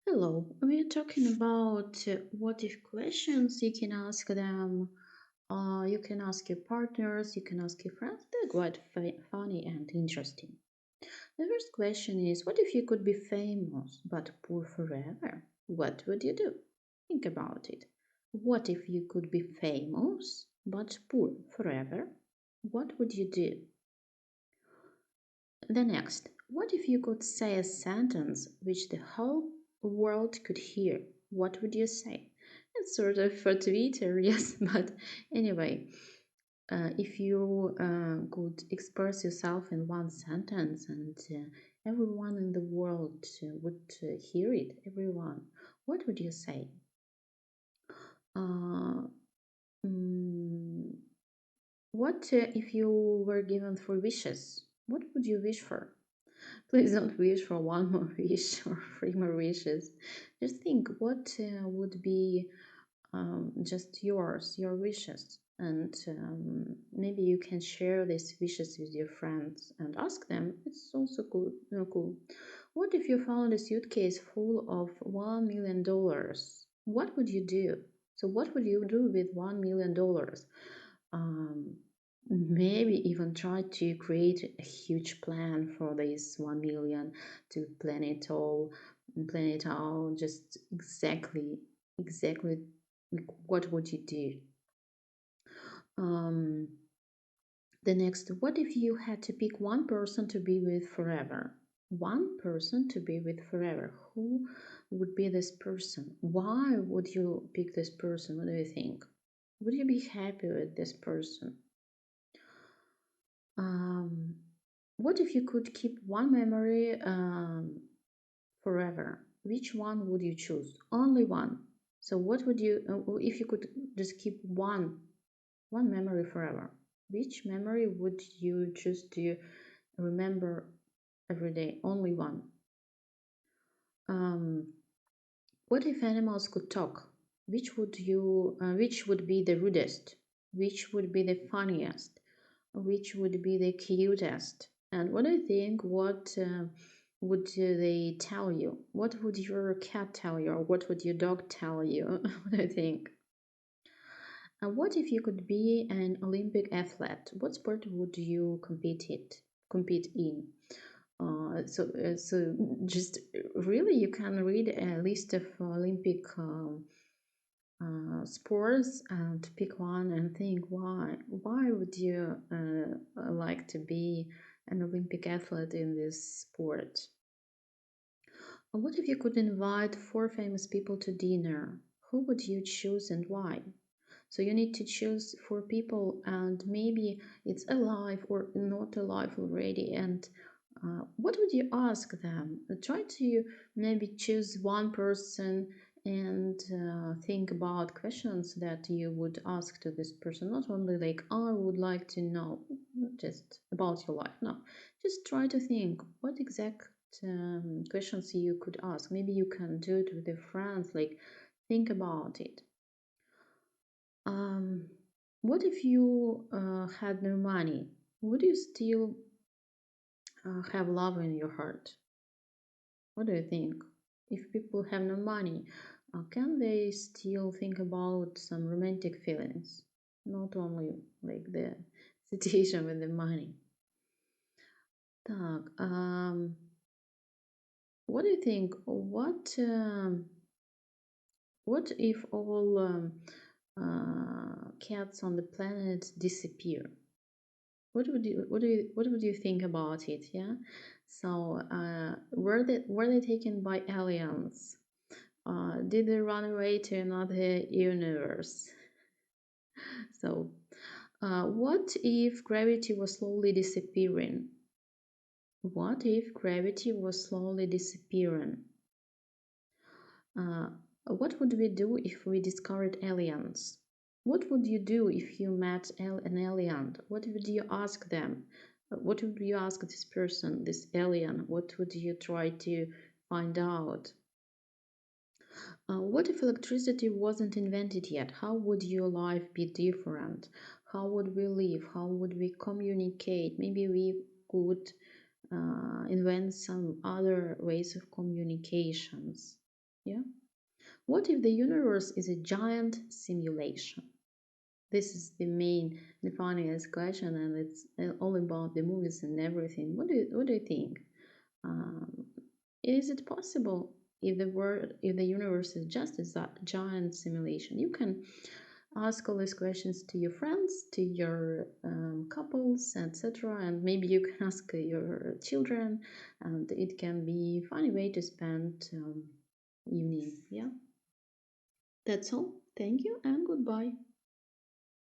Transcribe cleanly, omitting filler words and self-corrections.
Hello, we are talking about what if questions. You can ask them, you can ask your partners, you can ask your friends. They're quite funny and interesting. The first question is, what if you could be famous but poor forever? What would you do? Think about it. What if you could be famous but poor forever? What would you do? The next, what if you could say a sentence which the whole world could hear? What would you say? It's sort of for Twitter, yes, but anyway, if you could express yourself in one sentence and everyone in the world would hear it, everyone, what would you say? Uh, mm, what if you were given 4 wishes? What would you wish for? Please don't wish for one more wish or 3 more wishes. Just think what would be just yours, your wishes. And maybe you can share these wishes with your friends and ask them. It's also cool. Cool. What if you found a suitcase full of $1 million? What would you do? So, what would you do with $1 million? Um, Maybe even try to create a huge plan for this 1 million to plan it all just exactly like what would you do. um the next, what if you had to pick one person to be with forever? One person to be with forever. Who would be this person? Why would you pick this person? What do you think? Would you be happy with this person? Um, what if you could keep one memory forever? Which one would you choose? Only one. So what would you, if you could just keep one memory forever? Which memory would you choose to remember every day? Only one. Um, what if animals could talk? Which would be the rudest? Which would be the funniest? Which would be the cutest? And what do you think? What would they tell you? What would your cat tell you? Or what would your dog tell you? What do you think? And what if you could be an Olympic athlete? What sport would you compete in? So just really, you can read a list of Olympic sports and pick one and think why would you like to be an Olympic athlete in this sport? What if you could invite 4 famous people to dinner? Who would you choose and why? So you need to choose 4 people, and maybe it's alive or not alive already. And what would you ask them? Try to maybe choose one person and think about questions that you would ask to this person. Not only like, I would like to know just about your life. No, just try to think what exact questions you could ask. Maybe you can do it with your friends, like, think about it. um, what if you had no money? Would you still have love in your heart? What do you think? If people have no money, can they still think about some romantic feelings? Not only like the situation with the money. Так, what do you think? What if all cats on the planet disappear? What would you think about it? Yeah. So were they taken by aliens? Did they run away to another universe? So what if gravity was slowly disappearing? What if gravity was slowly disappearing? Uh, what would we do if we discovered aliens? What would you do if you met an alien? What would you ask them? What would you ask this person, this alien? What would you try to find out? What if electricity wasn't invented yet? How would your life be different? How would we live? How would we communicate? Maybe we could invent some other ways of communications. Yeah. What if the universe is a giant simulation? This is the funniest question, and it's all about the movies and everything. What do you think? Um, is it possible if the universe is just a giant simulation? You can ask all these questions to your friends, to your couples, etc., and maybe you can ask your children, and it can be a funny way to spend evening. Yeah, that's all. Thank you and goodbye.